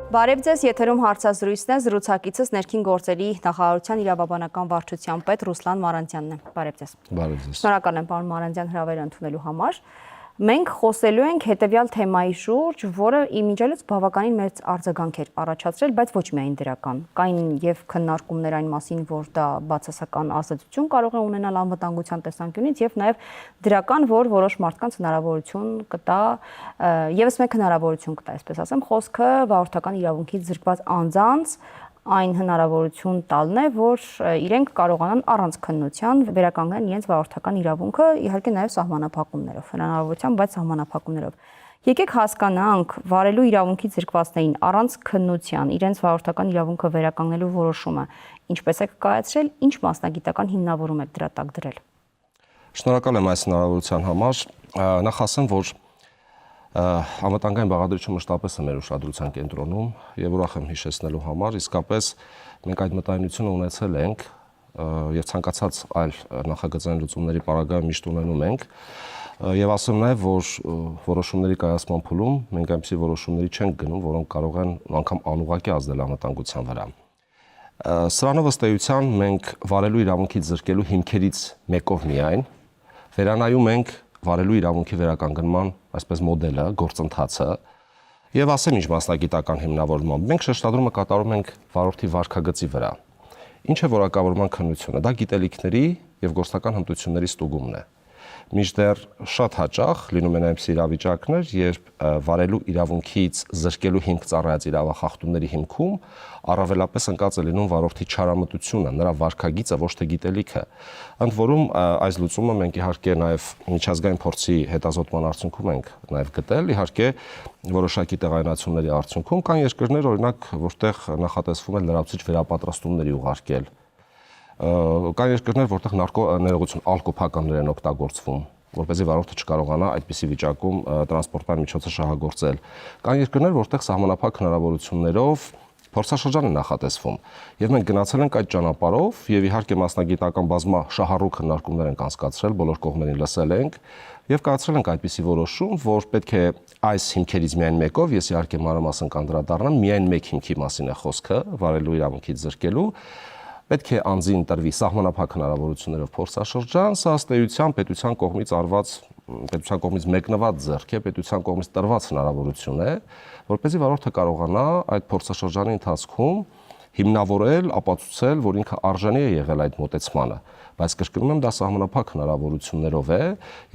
Բարև ձեզ, եթերում հարցազրույցն է, զրուցակիցս ներքին գործերի նախարարության իրավաբանական վարչության պետ Ռուսլան Մարանդյանն է։ Բարև ձեզ։ Բարև ձեզ։ Շնորհակալ եմ պարոն Մարանդյան հրավերը ընդունելու համար։ Մենք խոսելու ենք հետևյալ թեմայի շուրջ, որը իմիջիալից բավականին մեծ արձագանք էր առաջացրել, բայց ոչ միայն դրական։ Կային եւ քննարկումներ այն մասին, որ դա բացասական ազդեցություն կարող է ունենալ անվտանգության տեսանկյունից եւ նաեւ դրական, որ որոշ մարդկանց հնարավորություն կտա, եւս մեկ հնարավորություն կտա, այսպես ասեմ, խոսքը վարորդական իրավունքից զրկված անձանց այն հնարավորություն տալն է, որ իրենք կարողանան առանց քննության վերականգնեն իրենց վարորդական իրավունքը, իհարկե նաև սահմանափակումներով, հնարավորությամբ, բայց սահմանափակումներով։ Եկեք հասկանանք վարելու իրավունքից զրկվածներին առանց քննության իրենց վարորդական իրավունքը վերականգնելու որոշումը ինչպես է կայացրել, ինչ մասնագիտական հիմնավորում եք դրա տակ դրել։ Շնորհակալ եմ այս հնարավորության համար։ Նախ ասեմ, որ անվտանգային բաղադրիչը մշտապես է մեր ուշադրության կենտրոնում եւ ուրախ եմ հիշեցնելու համար, իսկապես մենք այդ մտայնությունը ունեցել ենք եւ ցանկացած այլ նախագծային լուծումների պարագայում միշտ ունենում ենք եւ ասեմ նաեւ, որ որոշումների կայացման փուլում մենք այնպիսի որոշումների չենք գնում, որոնք կարող են անգամ անուղղակի ազդել անվտանգության վրա։ Սրանով ըստ էության մենք վարելու իրավունքից զրկելու հիմքերից մեկով միայն վերանայում ենք վարելու իրավունքի վերականգնման այսպես մոդելը, գործընթացը եւ ասեմ ինչ մասնագիտական հիմնավորմամբ մենք շեշտադրումը կատարում ենք վարորդի վարքագծի վրա։ Ինչ է որակավորման քննությունը, դա գիտելիքների եւ գործնական հմտությունների ստուգումն է։ Մինչդեռ շատ հաճախ լինում են այնպիսի իրավիճակներ, երբ վարելու իրավունքից զրկելու հիմք ծառայած իրավախախտումների հիմքում առավելապես ընկած է լինում վարորդի չարամտությունը, նրա վարքագիծը, ոչ թե գիտելիքը։ Ընդ որում այս լուծումը մենք իհարկե նաև միջազգային փորձի հետազոտման արդյունքում ենք նաև գտել, իհարկե որոշակի տեղայնացումների արդյունքում կան երկրներ, օրինակ, որտեղ նախատեսվում է լրացուցիչ վերապատրաստումների ուղարկել։ Կան երկրներ, որտեղ ներողություն ալկոհոլականներ են օգտագործվում, որպեսզի վարորդը չկարողանա այդպիսի վիճակում տրանսպորտային միջոցը շահագործել։ Կան երկրներ, որտեղ սահմանափակ հնարավորություններով փորձաշրջան է նախատեսվում։ Եվ մենք գնացել ենք այդ ճանապարհով եւ իհարկե մասնագիտական բազմա շահառու քննարկումներ ենք անցկացրել, բոլոր կողմերին լսել ենք եւ կայացրել ենք այդպիսի որոշում, որ պետք է այս հիմքերից միայն մեկով, ես իհարկե մանրամասն կանդրադառնամ, միայն մեկ հիմքի մասին է խոսքը, վարելու իրավունքից զրկելու պետք է անձին տրվի սահմանափակ հնարավորություններով փորձաշրջան, սա ըստ էության պետության կողմից արված, պետության կողմից մեկնված ձեռք է, պետության կողմից տրված հնարավորություն է, որպեսզի վարորդը կարողանա այդ փորձաշրջանի ընթացքում հիմնավորել, ապացուցել, որ ինքը արժանի է եղել այդ մոտեցմանը, բայց կրկնում եմ, դա սահմանափակ հնարավորություններով է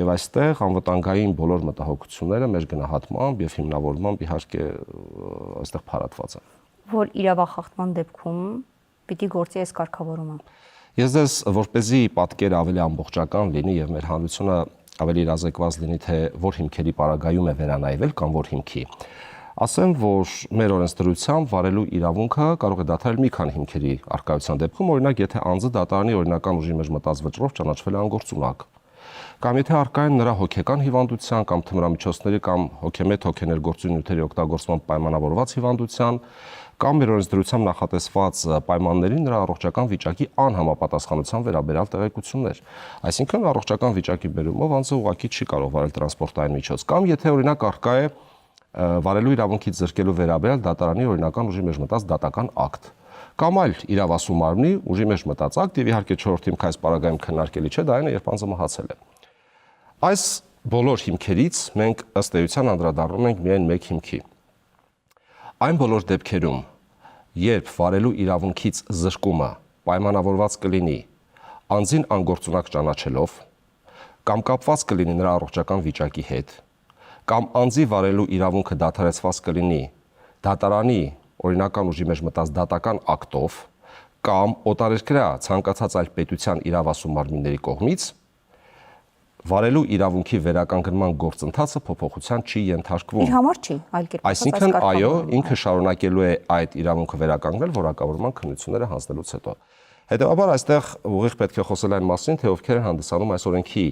եւ այստեղ անվտանգային բոլոր մտահոգությունները մեր գնահատմամբ եւ հիմնավորմամբ իհարկե այստեղ փարատված են։ Որ իրավախախտման դեպքում պիտի գործի այս կարգավորումը։ Ես ձեզ որպեսզի պատկերը ավելի ամբողջական լինի եւ մեր հանրությունը ավելի իրազեկված լինի, թե որ հիմքերի պարագայում է վերանայվել կամ որ հիմքի։ Ասեմ, որ մեր օրենսդրությամբ վարելու իրավունքը կարող է դադարել մի քանի հիմքերի առկայության դեպքում, օրինակ, եթե անձը դատարանի օրինական ուժի մեջ մտած վճռով ճանաչվել է անգործունակ, կամ եթե առկա են նրա հոգեկան հիվանդության կամ թմրամիջոցների կամ հոգեմետ հոգեներգործություն նյութերի օգտագործման պայմանավորված հիվանդության կամ մեր օրենսդրությամբ նախատեսված պայմաններին նրա առողջական վիճակի անհամապատասխանության վերաբերյալ տեղեկություններ։ Այսինքն առողջական վիճակի բերումով անձը ուղղակի չի կարող վարել տրանսպորտային միջոց, կամ եթե օրինակ առկա է վարելու իրավունքից զրկելու վերաբերյալ դատարանի օրինական ուժի մեջ մտած դատական ակտ, կամ այլ իրավասու մարմնի ուժի մեջ մտած ակտ, եւ իհարկե 4-րդ հիմքը այս պարագայում քննարկելի չէ, դա այն է, երբ անձը մահացել է։ Այս բոլոր հիմքերից մենք ըստ էության անդրադառնում ենք միայն մեկ հիմքի։ Այն բոլոր դեպքերում, երբ վարելու իրավունքից զրկումը պայմանավորված կլինի անձին անգործունակ ճանաչելով, կամ կապված կլինի նրա առողջական վիճակի հետ, կամ անձի վարելու իրավունքը դադարեցված կլինի դատարանի օրինական ուժի մեջ մտած դատական ակտով, կամ օտարերկրյա ցանկացած այլ պետության իրավասու մարմինների կողմից, վարելու իրավունքի վերականգնման գործընթացը փոփոխության չի ենթարկվում։ Իր համար չի, այլ կերպ ասած, Այսինքն, այո, ինքը շարունակելու է այդ իրավունքը վերականգնել որակավորման քննությունները հանձնելուց հետո։ Հետևաբար այստեղ ուղիղ պետք է խոսել այն մասին, թե ովքեր են հանդիսանում այս օրենքի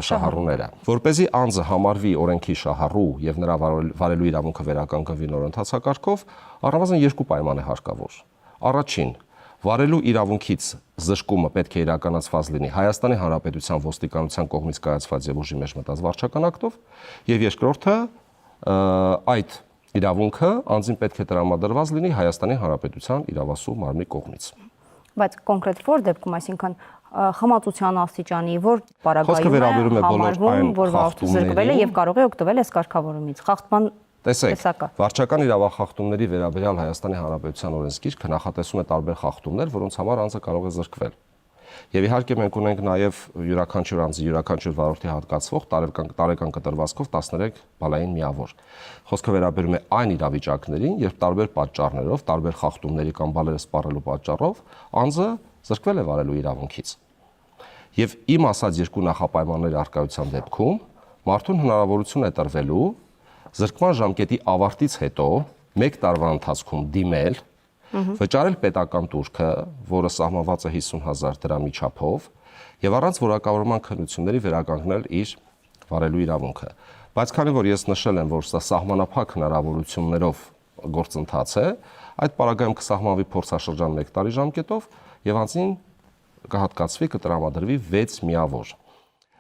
շահառուները։ Որպեսզի անձը համարվի օրենքի շահառու եւ նրա վարելու իրավունքը վերականգնվի նոր ընթացակարգով, առնվազն երկու պայման է հարկավոր։ Առաջին, վարելու իրավունքից զրկումը պետք է իրականացված լինի Հայաստանի Հանրապետության ոստիկանության կողմից կայացված եւ ուժի մեջ մտած վարչական ակտով, եւ երկրորդը այդ իրավունքը անձին պետք է տրամադրված լինի Հայաստանի Հանրապետության իրավասու մարմնի կողմից։ Բայց կոնկրետ որ դեպքում, այսինքն խմացության աստիճանի, որ պարագայում է համարվում, որ վարորդը զրկվել է եւ կարող է օգտվել այս կարգավորումից։ Խախտման տեսեք, վարչական իրավախախտումների վերաբերյալ Հայաստանի Հանրապետության օրենսգիրքը նախատեսում է տարբեր խախտումներ, որոնց համար անձը կարող է զրկվել։ Եվ իհարկե մենք ունենք նաև յուրաքանչյուր անձի, յուրաքանչյուր վարորդի հատկացվող տարեկան կտրվածքով 13 բալային միավոր։ Խոսքը վերաբերում է այն իրավիճակներին, երբ տարբեր պատճառներով, տարբեր խախտումների կամ բալերը սպառելու պատճառով անձը զրկվել է վարելու իրավունքից։ Եվ իմ ասած երկու նախապայմանների առկայության դեպքում մարդուն հնարավորություն է տրվելու զրկման ժամկետի ավարտից հետո 1 տարվա ընթացքում դիմել վճարել պետական տուրքը, որը սահմանված է 50,000 դրամի չափով, եւ առանց որակավորման քննությունների վերականգնել իր վարելու իրավունքը։ Բայց քանի որ ես նշել եմ, որ սա սահմանափակ հնարավորություններով գործընթաց է, այդ պարագայում կսահմանվի փորձաշրջան 1 տարի ժամկետով եւ անձին կհատկացվի, կտրամադրվի 6 միավոր։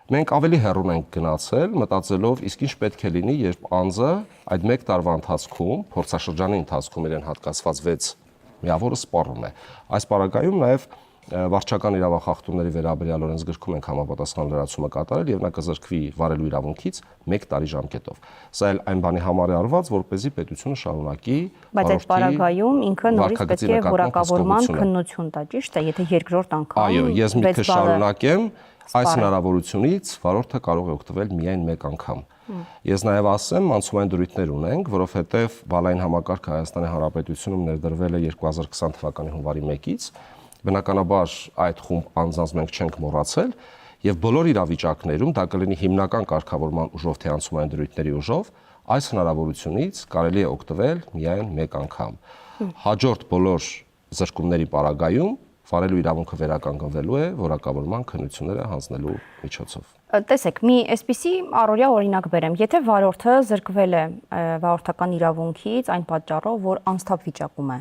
Մենք ավելի հեռուն ենք գնացել, մտածելով, իսկ ինչ պետք է լինի, երբ անձը այդ 1 տարվա ընթացքում, փորձաշրջանի ընթացքում իրեն հատկացված 6 միավորը սպառում է։ Այս պարագայում նաև վարչական իրավախախտումների վերաբերյալ օրենսգրքում ենք համապատասխան լրացումը կատարել եւ նա կզրկվի վարելու իրավունքից 1 տարի ժամկետով։ Սա էլ այն բանի համար է արված, որպեսզի պետությունը շարունակի բայց այդ պարագայում ինքը նորից պետք է որակավորման քննություն տա, ճիշտ է, եթե երկրորդ անգամ այո, ես միտքը շարունակեմ, այս հնարավորությունից վարորդը կարող է օգտվել միայն 1 անգամ։ Ես նաև ասեմ, անցումային դրույթներ ունենք, որովհետև բալային համակարգը Հայաստանի Հանրապետությունում ներդրվել է 2020 թվականի հունվարի 1-ից, բնականաբար այդ խումբ անձանց մենք չենք մոռացել, եւ բոլոր իրավիճակներում դա կլինի հիմնական կարգավորման ուժով թե անցումային դրույթների ուժով, այս հնարավորությունից կարելի է օգտվել միայն 1 անգամ։ Հաջորդ բոլոր զրկումների պարագայում վարելու իրավունքը վերականգնվելու է որակավորման քննությունները հանձնելու միջոցով։ Տեսեք, մի այսպիսի առօրյա օրինակ բերեմ, եթե վարորդը զրկվել է վարորդական իրավունքից այն պատճառով, որ անսթափ վիճակում է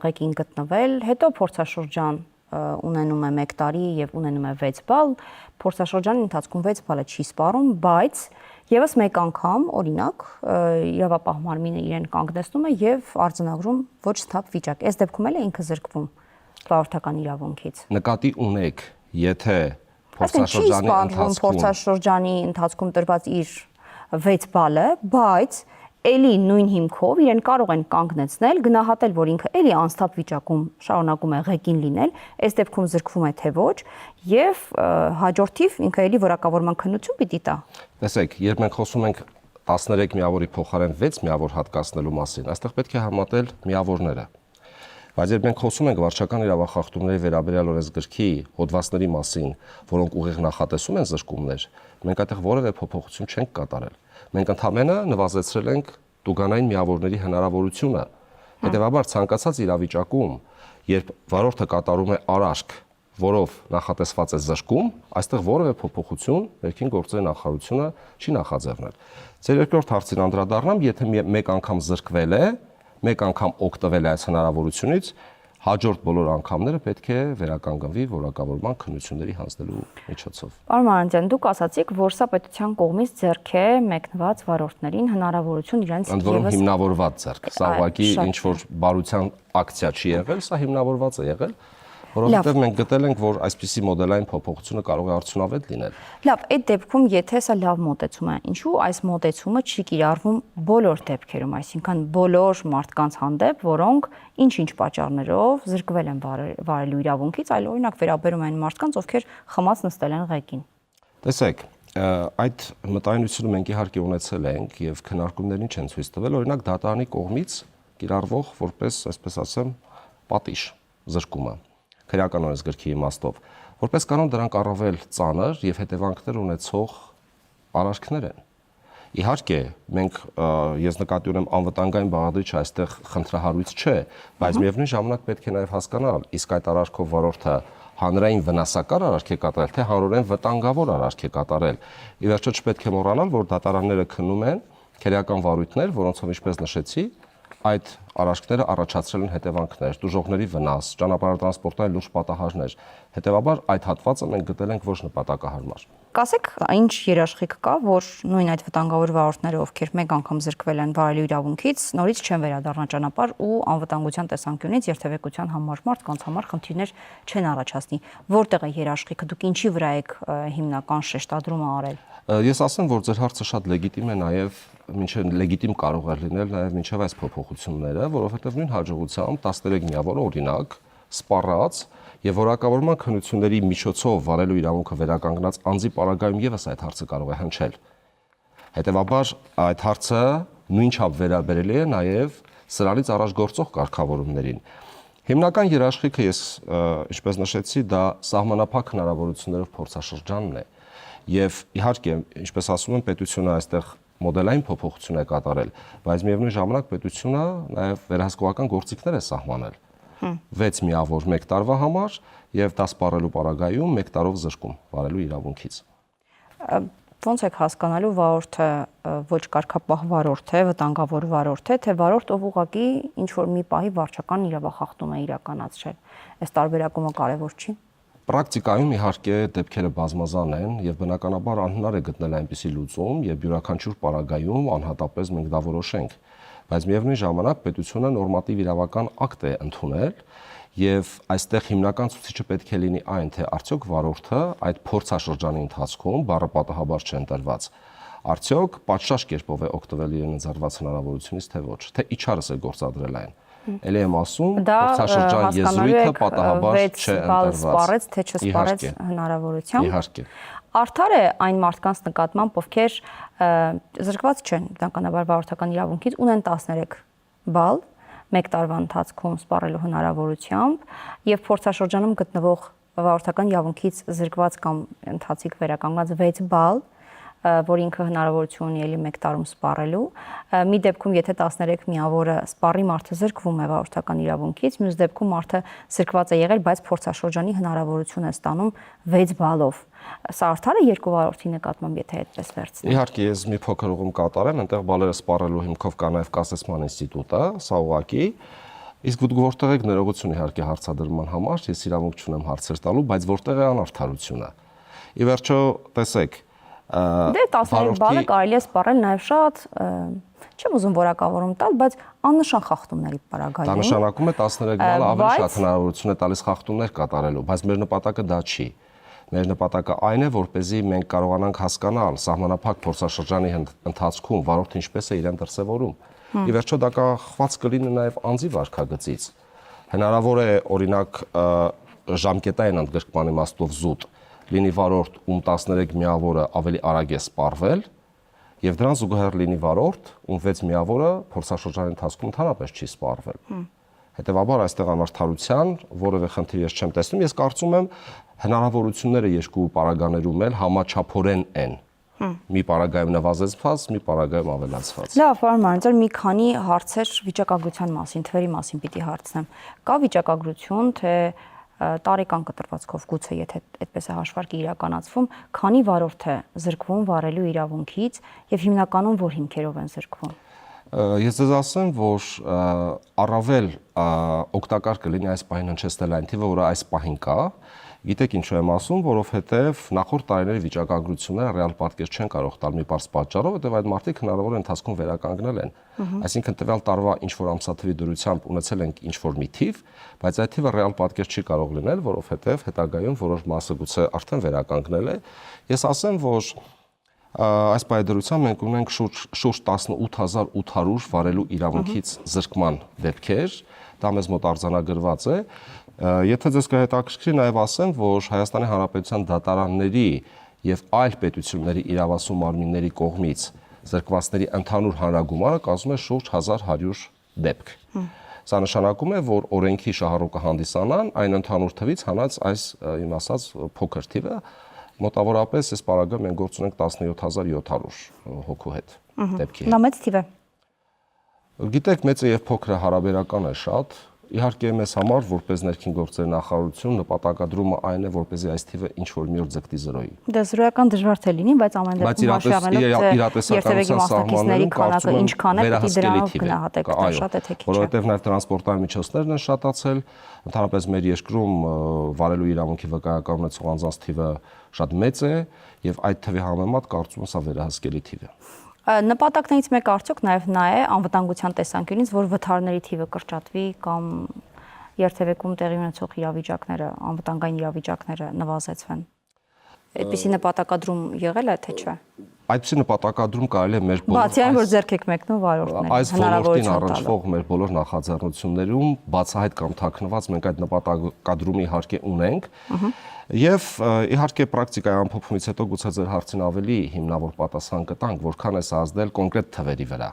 ղեկին գտնվել, հետո փորձաշրջան ունենում է 1 տարի եւ ունենում է 6 բալ, փորձաշրջանի ընթացքում 6 բալը չի սպառում, բայց եւս 1 անգամ, օրինակ, իրավապահ մարմինը իրեն կանգնեցնում է եւ արձանագրում ոչ սթափ վիճակ։ Այս դեպքում էլ է ինքը զրկվում վարորդական իրավունքից։ Նկատի ունեք, եթե փորձաշրջանի ընթացքում տրված իր 6 բալը, բայց էլի նույն հիմքով իրեն կարող են կանգնեցնել, գնահատել, որ ինքը էլի անսթափ վիճակում շարունակում է ղեկին լինել, այս դեպքում զրկվում է թե ոչ, եւ հաջորդիվ ինքը էլի որակավորման քննություն պիտի տա։ Տեսեք, երբ մենք խոսում ենք 13 միավորի փոխարեն 6 միավոր հատկացնելու մասին, այստեղ պետք է համատել միավորները։ Բայց երբ մենք խոսում ենք վարչական իրավախախտումների վերաբերյալ օրենսգրքի հոդվածների մասին, որոնք ուղիղ նախատեսում են զրկումներ, մենք այդտեղ որևէ փոփոխություն չենք կատարել։ Մենք ընդհանրապես նվազեցրել ենք տուգանային միավորների հնարավորությունը։ Հետևաբար ցանկացած իրավիճակում, երբ վարորդը կատարում է արարք, որով նախատեսված է զրկում, այստեղ որևէ փոփոխություն ներքին գործերի նախարարությունը չի նախաձեռնել։ Ձեր երկրորդ հարցին անդրադառնամ, եթե 1 անգամ զրկվել է, 1 անգամ օգտվել է այս հնարավորությունից, հաջորդ բոլոր անգամները պետք է վերականգնվի որակավորման քննությունների հանձնելու միջոցով։ Պարոն Մանուկյան, դուք ասացիք, որ սա պետության կողմից ձեռք է մեկնված վարորդներին հնարավորություն իրենց ընդ որում հիմնավորված ձեռք։ Սա ուղղակի ինչ որ բարության ակցիա չի եղել, սա հիմնավորված է եղել, որովհետև մենք գտել ենք, որ այսպիսի մոդելային փոփոխությունը կարող է արդյունավետ լինել։ Լավ, այդ դեպքում եթե սա լավ մոտեցում է, ինչու այս մոտեցումը չի կիրառվում բոլոր դեպքերում, այսինքն բոլոր մարդկանց հանդեպ, որոնք ինչ-ինչ պատճառներով զրկվել են վարելու իրավունքից, այլ օրինակ վերաբերում են մարդկանց, ովքեր խմած նստել են ղեկին։ Տեսեք, այդ մտայնությունը մենք իհարկե ունեցել ենք եւ քննարկումներին չեն ցույց տվել, օրինակ դատարանի կողմից կիրառվող որպես, այսպես ասեմ, պատիժ զրկումը քրեական օրենսգրքի իմաստով, որպես կանոն դրանք առավել ծանր եւ հետևանքներ ունեցող արարքներ են։ Իհարկե, մենք ես նկատի ունեմ անվտանգային բաղադրիչը այստեղ խնդրահարույց չէ, բայց միևնույն ժամանակ պետք է նաեւ հասկանալ, իսկ այդ արարքով վարորդը հանրային վնասակար արարք է կատարել, թե հանրորեն վտանգավոր արարք է կատարել։ Ի վերջո չպետք է մոռանալ, որ դատարանները քննում են քրեական վարույթներ, որոնցով ինչպես նշեցի, այդ արարքները առաջացրել են հետևանքներ, տուժողների վնաս, ճանապարհատրանսպորտային լուրջ պատահարներ։ Հետևաբար այդ հատվածը մենք գտել ենք ոչ նպատակահարմար։ Կասեք, ինչ երաշխիք կա, որ նույն այդ վտանգավոր վարորդները, ովքեր մեկ անգամ զրկվել են վարելու իրավունքից, նորից չեն վերադառնա ճանապարհ ու անվտանգության տեսանկյունից երթևեկության համար մարդկանց համար խնդիրներ չեն առաջացնի։ Որտեղ է երաշխիքը, դուք ինչի վրա եք հիմնական շեշտադրումը արել։ Ես ասեմ, որ ձեր հարցը շատ լեգիտիմ է նաև, մինչև լեգիտիմ կարող է լինել նաև մինչև այս փոփոխությունները, որովհետև նույն հաջողությամբ 13 միավոր օրինակ սպառած եւ որակավորման քննությունների միջոցով վարելու իրավունքը վերականգնած անձի պարագայում եւս այդ հարցը կարող է հնչել։ Հետևաբար այդ հարցը նույնչափ վերաբերելի է նաև սրանից առաջ գործող կարգավորումներին։ Հիմնական երաշխիքը ես ինչպես նշեցի, դա սահմանափակ հնարավորություններով փորձաշրջանն է։ Եվ իհարկե, ինչպես ասում եմ, պետությունը այստեղ մոդելային փոփոխություն է կատարել, բայց միևնույն ժամանակ պետությունը նաև վերահսկողական գործիքներ է սահմանել։ 6 միավոր 1 տարվա համար եւ դա սպառելու պարագայում 1 տարով զրկում վարելու իրավունքից։ Ոնց եք հասկանալու վարորդը ոչ կարգապահ վարորդ է, վտանգավոր վարորդ է, թե վարորդ ով ուղղակի ինչ որ մի պահի վարչական իրավախախտում է իրականացրել։ Այս տարբերակումը կարևոր չի։ Պրակտիկայում իհարկե դեպքերը բազմազան են եւ բնականաբար անհնար է գտնել այնպիսի լուծում, երբ յուրաքանչյուր պարագայում անհատապես մենք դա որոշենք, բայց միևնույն ժամանակ պետությունը նորմատիվ իրավական ակտ է ընդունել եւ այստեղ հիմնական ցուցիչը պետք է լինի այն, թե արդյոք վարորդը այդ փորձաշրջանի ընթացքում բառը պատահաբար չեն տրված, արդյոք պատշաճ կերպով է օգտվել իրեն ընձեռված հնարավորությունից, թե ոչ, թե իչարս է գործադրել այն։ Էլի եմ ասում, փորձաշրջան եզրույթը պատահաբար չէ ընտրված։ Սպառեց, թե չսպառեց հնարավորությամբ։ Իհարկե։ Արդար է այն մարդկանց նկատմամբ, ովքեր զրկված չեն բնականաբար վարորդական իրավունքից, ունեն 13 բալ 1 տարվա ընթացքում սպառելու հնարավորությամբ եւ փորձաշրջանում գտնվող վարորդական իրավունքից զրկված կամ ընթացիկ վերականգնած 6 բալ, որ ինքը հնարավորություն ունի ելի 1 տարում սպառելու։ Մի դեպքում, եթե 13 միավորը սպառի, մարդը զրկվում է վարորդական իրավունքից, մյուս դեպքում մարդը զրկված է եղել, բայց փորձաշրջանի հնարավորություն է ստանում 6 բալով։ Սա արդար է երկու վարորդի նկատմամբ, եթե այդպես վերցնենք։ Իհարկե, ես մի փոքր ուղում կատարեմ, այնտեղ բալերը սպառելու հիմքով կա նաև կասեցման ինստիտուտը, սա ուղղակի։ Իսկ դուք որտեղ եք ներողություն իհարկե հարցադրման համար, ես իրավունք չունեմ հարցեր տալու, բայց որտեղ է անարդարությունը։ Ի վերջո, տեսեք, Դե 13 բալը կարելի է սպառել նաև շատ, չեմ ուզում որակավորում տալ, բայց աննշան խախտումների պարագայում։ Դա նշանակում է 13 բալը ավելի շատ հնարավորություն է տալիս խախտումներ կատարելու, բայց մեր նպատակը դա չի։ Մեր նպատակը այն է, որպեսզի մենք կարողանանք հասկանալ սահմանափակ փորձաշրջանի ընթացքում վարորդը ինչպես է իրեն դրսևորում։ Ի վերջո դա կախված կլինի նաև անձի վարքագծից։ Հնարավոր է օրինակ ժամկետային ընդգրկման իմաստով զուտ լինի վարորդ, ում 13 միավորը ավելի արագ է սպառվել, եւ դրան զուգահեռ լինի վարորդ, ում 6 միավորը փորձաշրջանի ընթացքում ընդհանրապես չի սպառվել։ Հետևաբար այստեղ անարդարության որևէ խնդիր ես չեմ տեսնում, ես կարծում եմ հնարավորությունները երկու պարագաներում էլ համաչափորեն են։ Մի պարագայում նվազեցված, մի պարագայում ավելացված։ Լավ, պարոն Մանուկյան, մի քանի հարցեր վիճակագրության մասին, թվերի մասին պիտի հարցնեմ։ Կա վիճակագրություն, թե տարեկան կտրվածքով գուցե եթե այդպես է հաշվարկի իրականացվում, քանի վարորդ է զրկվում վարելու իրավունքից եւ հիմնականում որ հիմքերով են զրկվում։ Ես ձեզ ասեմ, որ առավել օգտակար կլինի այս պահին հնչեցնել այն թիվը, որը այս պահին կա։ Գիտեք ինչու եմ ասում, որովհետև նախորդ տարիների վիճակագրությունները ռեալ պատկեր չեն կարող տալ մի բարձ պատճառով, որտեղ այդ մարդիկ հնարավոր է ընթացքում վերականգնել են։ Այսինքն տվյալ տարվա ինչ-որ ամսաթվի դրությամբ ունեցել ենք ինչ-որ մի թիվ, բայց այդ թիվը ռեալ պատկեր չի կարող լինել, որովհետև հետագայում որոշ մասը գուցե արդեն վերականգնել է։ Ես ասեմ, որ այս պայմանությամբ մենք ունենք շուրջ 18800 վարելու իրավունքից զրկման դեպքեր, դա մեզ մոտ արձանագրված է։ Եթե ձեզ կհետաքրքրի, նաև ասեմ, որ Հայաստանի Հանրապետության դատարանների եւ այլ պետությունների իրավասու մարմինների կողմից զրկվածների ընդհանուր հանրագումարը կազմում է շուրջ 1100 դեպք։ Սա նշանակում է, որ օրենքի շահառուկը հանդիսանան այն ընդհանուր թվից հանած այս իմ ասած փոքր թիվը, մոտավորապես այս պարագայում մենք գործ ունենք 17700 հոգու հետ դեպքի։ Դա մեծ թիվ է։ Գիտեք, մեծը եւ փոքրը հարաբերական է շատ։ Իհարկե մեզ համար որպես ներքին գործերի նախարարություն նպատակադրումը այն է, որպեսզի այս թիվը ինչ որ մի օր ձգտի 0-ի։ Դա զրոյական դժվար թե լինի, բայց ամեն դեպքում հաշվի առնելով երթևեկի մասնակիցների քանակը ինչքան է, պիտի դրանով գնահատեք, դա շատ է թե քիչ է։ Որովհետև նաև տրանսպորտային միջոցներն են շատացել, ընդհանրապես մեր երկրում վարելու իրավունքի վկայական ունեցող անձանց թիվը շատ մեծ է եւ այդ թվի համեմատ կարծում եմ սա վերահսկելի թիվ է։ Նպատակներից մեկը արդյոք նաև նա է անվտանգության տեսանկյունից, որ վթարների թիվը կրճատվի կամ երթևեկում տեղի ունեցող իրավիճակները, անվտանգային իրավիճակները նվազեցվեն։ Այդպիսի նպատակադրում եղել է, թե չէ։ Այդպիսի նպատակադրում կարելի է մեր բոլոր բացի այն, որ ձեռք եք մեկնում վարորդներին, այս ոլորտին առնչվող մեր բոլոր նախաձեռնություններում բացահայտ կամ թաքնված մենք այդ նպատակադրումը իհարկե ունենք եւ իհարկե պրակտիկայի ամփոփումից հետո գուցե ձեր հարցին ավելի հիմնավոր պատասխան կտանք, որքան է ազդել կոնկրետ թվերի վրա։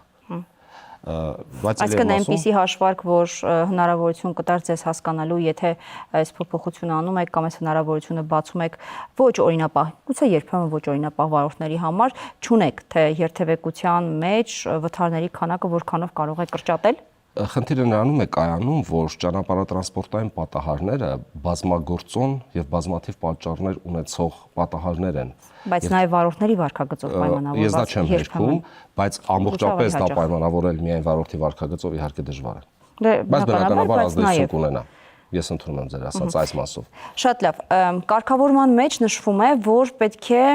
Այսինքն այնպիսի հաշվարկ, որ հնարավորություն կտար ձեզ հասկանալու, եթե այս փոփոխությունը անում եք կամ այս հնարավորությունը բացում եք ոչ օրինապահ, գուցե երբեմն ոչ օրինապահ վարորդների համար, չունեք, թե երթևեկության մեջ վթարների քանակը որքանով կարող է կրճատել։ Խնդիրը նրանում է կայանում, որ ճանապարհատրանսպորտային պատահարները բազմագործոն եւ բազմաթիվ պատճառներ ունեցող պատահարներ են։ Բայց նաև վարորդների վարքագծով պայմանավորված։ Ես դա չեմ հերքում, բայց ամբողջապես դա պայմանավորել միայն վարորդի վարքագծով իհարկե դժվար է։ Բայց բնականաբար ազդեցություն կունենա։ Ես ընդունում եմ ձեր ասած այս մասով։ Շատ լավ։ Կարգավորման մեջ նշվում է, որ պետք է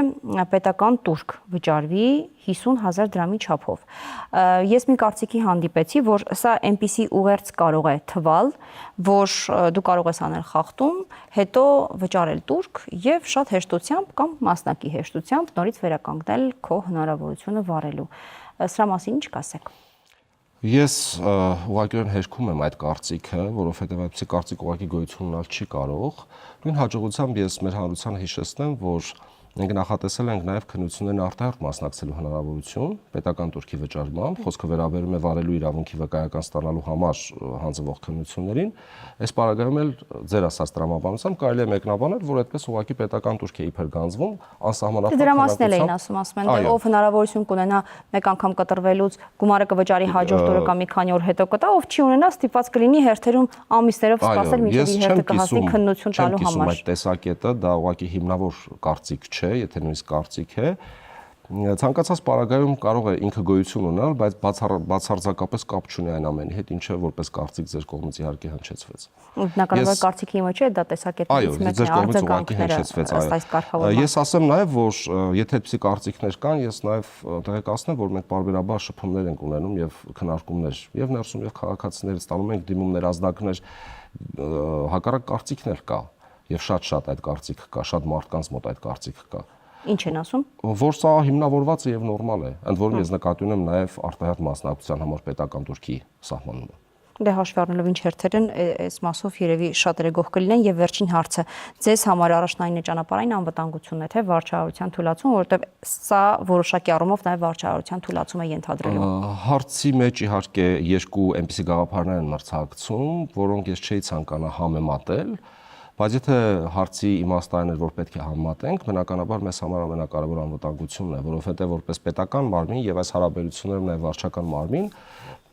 պետական տուրք վճարվի 50,000 դրամի չափով։ Ես մի կարծիքի հանդիպեցի, որ սա այնպիսի ուղերձ կարող է թվալ, որ դու կարող ես անել խախտում, հետո վճարել տուրք եւ շատ հեշտությամբ կամ մասնակի հեշտությամբ նորից վերականգնել քո հնարավորությունը վարելու։ Սրա մասին ինչ կասեք։ Ես ուղղակիորեն հերքում եմ այդ կարծիքը, որովհետև այդպիսի կարծիք ուղղակի գոյություն ունենալ չի կարող։ Նույն հաջողությամբ ես մեր հանրությանը հիշեցնեմ, որ մենք նախատեսել ենք նաև քննություններին արտահերթ մասնակցելու հնարավորություն պետական տուրքի վճարմամբ, խոսքը վերաբերում է վարելու իրավունքի վկայական ստանալու համար հանձնվող քննություններին։ Այս պարագայում էլ ձեր ասած տրամաբանությամբ կարելի է մեկնաբանել, որ այդպես ուղղակի պետական տուրք է իբր գանձվում անսահմանափակ։ Դրա մասն էլ էին ասում են, ով հնարավորություն կունենա մեկ անգամ կտրվելուց գումարը կվճարի հաջորդ օրը կամ մի քանի օր հետո կտա, ով չի ունենա ստիպված կլինի հերթերում ամիսներով սպասել, մինչև իր հերթը կհասնի քննություն տալու համար։ Այդ տեսակետը դա ուղղակի հիմնավոր կարծիք չէ, եթե նույնիսկ կարծիք է, ցանկացած պարագայում կարող է ինքը գոյություն ունենալ, բայց բացարձակապես կապ չունի այն ամենի հետ, ինչը որպես կարծիք ձեր կողմից իհարկե հնչեցվեց։ Բնականաբար կարծիքի մեջ է դա տեսակետներից մեկն է, արձագանքները ըստ այս կարգավորման։ Ես ասեմ նաև, որ եթե այդպիսի կարծիքներ կան, ես նաև տեղեկացնեմ, որ մենք պարբերաբար շփումներ ենք ունենում եւ քննարկումներ եւ ներսում եւ քաղաքացիներից ստանում ենք դիմումներ, ազդակներ, հակառակ կարծիքներ կա եւ շատ այդ կարծիքը կա, շատ մարդկանց մոտ այդ կարծիքը կա։ Ինչ են ասում։ Որ սա հիմնավորված է եւ նորմալ է։ Ընդ որում ես նկատի ունեմ նաեւ արտահերթ մասնակցության համար պետական տուրքի սահմանումը։ Դե հաշվի առնելով ինչ հերթեր են, այս մասով երևի շատերը գոհ կլինեն եւ վերջին հարցը ձեզ համար առաջնային ճանապարհային անվտանգությունն է, թե վարչահարության թույլատում, որովհետեւ սա որոշակի առումով նաեւ վարչահարության թույլատում է ենթադրելու։ Հարցի մեջ իհարկե երկու այնպիսի գաղափարներ են մրցակցում, որոնք ես չէի ցանկանա համեմատել, բայց եթե հարցի իմաստը այն է, որ պետք է համեմատենք, բնականաբար մեզ համար ամենակարևոր անվտանգությունն է, որովհետեւ որպես պետական մարմին եւ այս հարաբերություններում նաեւ վարչական մարմին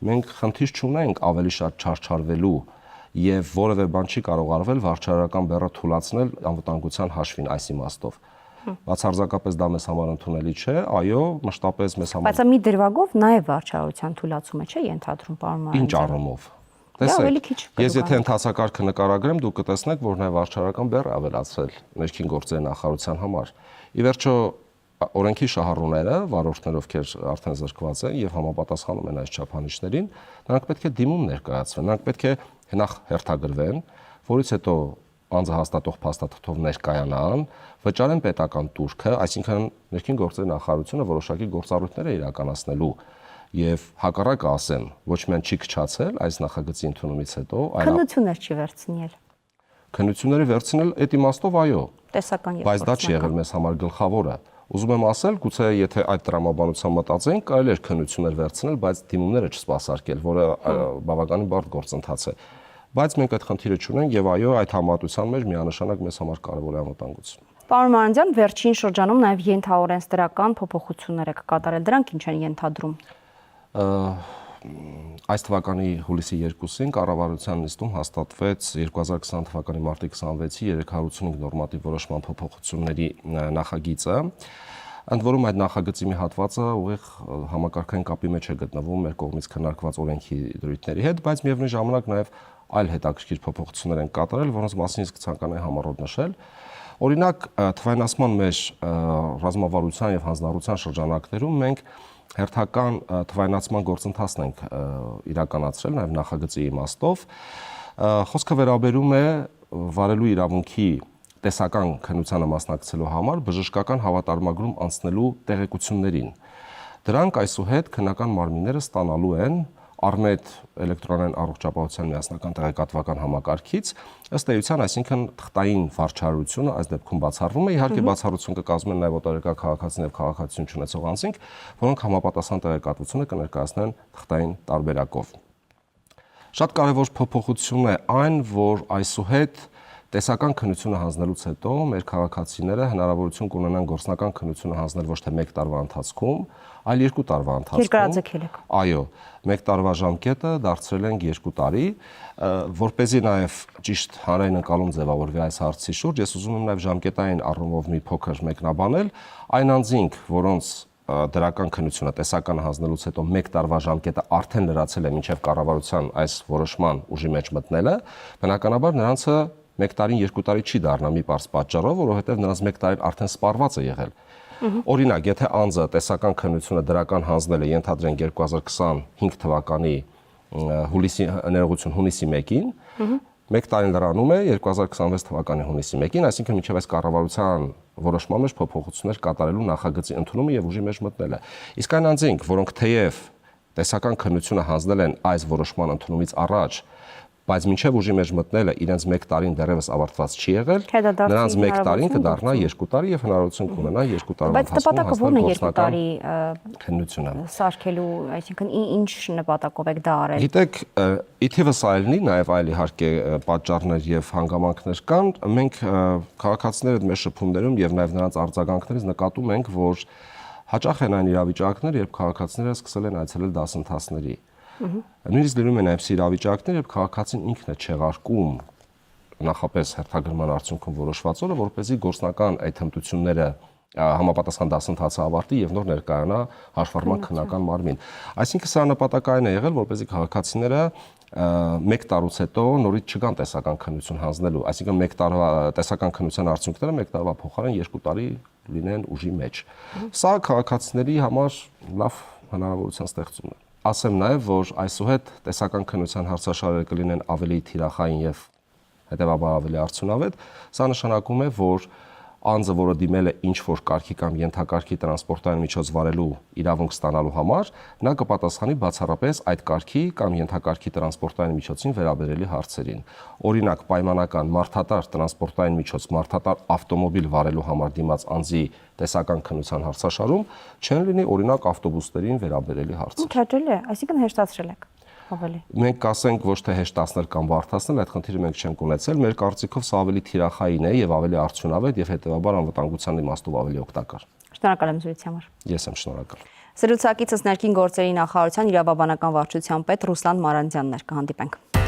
մենք խնդիր չունենք ավելի շատ չարչարվելու եւ որևէ բան չի կարող արվել վարչարական բեռը թույլաtsնել անվտանգության հաշվին այս իմաստով։ Բացարձակապես դա մեզ համար ընդունելի չէ, այո, մշտապես մեզ համար։ Բայց մի դրվագով նաեւ վարչարության թույլատումը չէ ենթադրում, պարոն Մանուկյան։ Ինչ առումով։ Տեսեք, ես եթե ընթացակարգը նկարագրեմ, դուք կտեսնեք, որ նաեւ վարչարական բեռ ավելացրել ներքին գործերի նախարարության համար։ Ի վերջո օրենքի շահառուները, վարորդներ, ովքեր արդեն զրկված են եւ համապատասխանում են այս չափանիշներին, նրանք պետք է դիմում ներկայացվեն, նրանք պետք է նախ հերթագրվեն, որից հետո անձը հաստատող փաստաթղթով ներկայանան, վճարեն պետական տուրքը, այսինքն ներքին գործերի նախարարությունը որոշակի գործառույթներ է իրականացնելու եւ հակառակը ասեմ, ոչ միայն չի քչացել այս նախագծի ընդունումից հետո, այլ քննություններ չի վերցնել։ Քննությունները վերցնել այդ իմաստով այո, տեսական եւ բայց դա չի եղել մեզ համար գլխավորը։ Ուզում եմ ասել, գուցե եթե այդ տրամաբանությամբ մտածենք, կարելի է քննություններ վերցնել, բայց դիմումները չսպասարկել, որը բավականին բարդ գործընթաց է։ Բայց մենք այդ խնդիրը չունենք եւ այո, այդ համատության մեջ միանշանակ մեզ համար կարևոր է անվտանգություն։ Պարոն Մանուկյան, վերջին շրջանում նաև ենթաօրենսդրական փոփոխություններ եք կատարել, դրանք ինչ են ենթադրում։ այս թվականի հուլիսի 2-ին կառավարության նիստում հաստատվեց 2020 թվականի մարտի 26-ի 355 նորմատիվ որոշման փոփոխությունների նախագիծը։ Ընդ որում այդ նախագծի մի հատվածը ուղիղ համակարգային կապի մեջ է գտնվում մեր կողմից քննարկված օրենքի դրույթների հետ, բայց միևնույն ժամանակ նաև այլ հետաքրքիր փոփոխություններ են կատարել, որոնց մասին իսկ ցանկանայի համառոտ նշել։ Օրինակ, թվայնացման մեր ռազմավարության եւ հանձնառության շրջանակներում մենք հերթական թվայնացման գործընթացն ենք իրականացրել նաև նախագծի իմաստով։ Խոսքը վերաբերում է վարելու իրավունքի տեսական քննությանը մասնակցելու համար բժշկական հավատարմագրում անցնելու տեղեկություններին։ Դրանք այսուհետ քննական մարմինները ստանալու են Արմետ էլեկտրոնային առողջապահության միասնական տեղեկատվական համակարգից, ըստ էության, այսինքն թղթային վարչարությունը այս դեպքում բացառվում է, իհարկե բացառություն կկազմեն նաև օտարերկրյա քաղաքացիներ եւ քաղաքացիություն չունեցող անձինք, որոնք համապատասխան տեղեկատվությունը կներկայացնեն թղթային տարբերակով։ Շատ կարևոր փոփոխություն է այն, որ այսուհետ տեսական քննությունը հանձնելուց հետո մեր քաղաքացիները հնարավորություն կունենան գործնական քննությունը հանձնել ոչ թե 1 տարվա ընթացքում, այլ 2 տարվա ընթացքում։ Երկարաձգել եք։ Այո, 1 տարվա ժամկետը դարձրել ենք 2 տարի, որպեսզի նաև ճիշտ հանրային ընկալում ձևավորվի այս հարցի շուրջ, ես ուզում եմ նաև ժամկետային առումով մի փոքր մեկնաբանել այն անձինք, որոնց դրական քննությունը տեսականը հանձնելուց հետո 1 տարվա ժամկետը արդեն լրացել է մինչև կառավարության այս որոշման ուժի մեջ մտնելը, բնականաբար նրանցը 1 տարին 2 տարի չի դառնա մի պարզ պատճառով, որովհետև նրանց 1 տարին արդեն սպառված է եղել։ Օրինակ, եթե անձը տեսական քննությունը դրական հանձնել է ենթադրենք 2025 թվականի հունիսի 1-ին, 1 տարին լրանում է 2026 թվականի հունիսի 1-ին, այսինքն մինչև այս կառավարության որոշման մեջ փոփոխություններ կատարելու նախագծի ընդունումը եւ ուժի մեջ մտնելը։ Իսկ այն անձինք, որոնք թեև տեսական քննությունը հանձնել են այս որոշման ընդունումից առաջ, բայց մինչև ուժի մեջ մտնելը իրենց 1 տարին դեռևս ավարտված չի եղել, նրանց 1 տարին կդառնա 2 տարի եւ հնարավորություն կունենա 2 տարվա ընթացքում հասնել քննությունը։ Սարքելու, այսինքն ինչ նպատակով եք դա արել։ Գիտեք, իթիվս այլնի, նաեւ այլ իհարկե պատճառներ եւ հանգամանքներ կան, մենք քաղաքացիների հետ մեր շփումներում եւ նաեւ նրանց արձագանքներից նկատում ենք, որ հաճախ են այն իրավիճակներ, երբ քաղաքացիները սկսել են այցելել դասընթացների։ Նույնիսկ լինում են այնպիսի իրավիճակներ, երբ քաղաքացին ինքն է չեղարկում նախապես հերթագրման արդյունքում որոշված օրը, որպեսզի գործնական այդ հմտությունները համապատասխան դասընթացը ավարտի եւ նոր ներկայանա հաշվառման քննական մարմին։ Այսինքն սա նպատակային է եղել, որպեսզի քաղաքացիները 1 տարուց հետո նորից չգան տեսական քննություն հանձնելու, այսինքն 1 տարվա տեսական քննության արդյունքները 1 տարվա փոխարեն 2 տարի լինեն ուժի մեջ։ Սա քաղաքացիների համար լավ հնարավորության ստեղծումն է։ Ասեմ նաև, որ այսուհետ տեսական քննության հարցաշարերը կլինեն ավելի թիրախային եւ հետեւաբար ավելի արդյունավետ, սա նշանակում է, որ անձը, որը դիմել է ինչ-որ կարգի կամ ենթակարգի տրանսպորտային միջոց վարելու իրավունք ստանալու համար, նա կպատասխանի բացառապես այդ կարգի կամ ենթակարգի տրանսպորտային միջոցին վերաբերելի հարցերին։ Օրինակ, պայմանական մարդատար տրանսպորտային միջոց, մարդատար ավտոմոբիլ վարելու համար դիմաց անձի տեսական քննության հարցաշարում չեն լինի օրինակ ավտոբուսներին վերաբերելի հարցեր։ Ինչ հաճելի է, այսինքն հեշտացրել եք ավելի։ Մենք կասենք ոչ թե հեշտացնել կամ բարդացնել, այդ խնդիրը մենք չենք ունեցել, մեր կարծիքով սա ավելի թիրախային է եւ ավելի արդյունավետ եւ հետեւաբար անվտանգության իմաստով ավելի օգտակար։ Շնորհակալ եմ զրույցի համար։ Ես եմ շնորհակալ։ Զրուցակիցս ներքին գործերի նախարարության իրավաբանական վարչության պետ Ռուսլան Մարանդյանն էր, կհանդիպենք։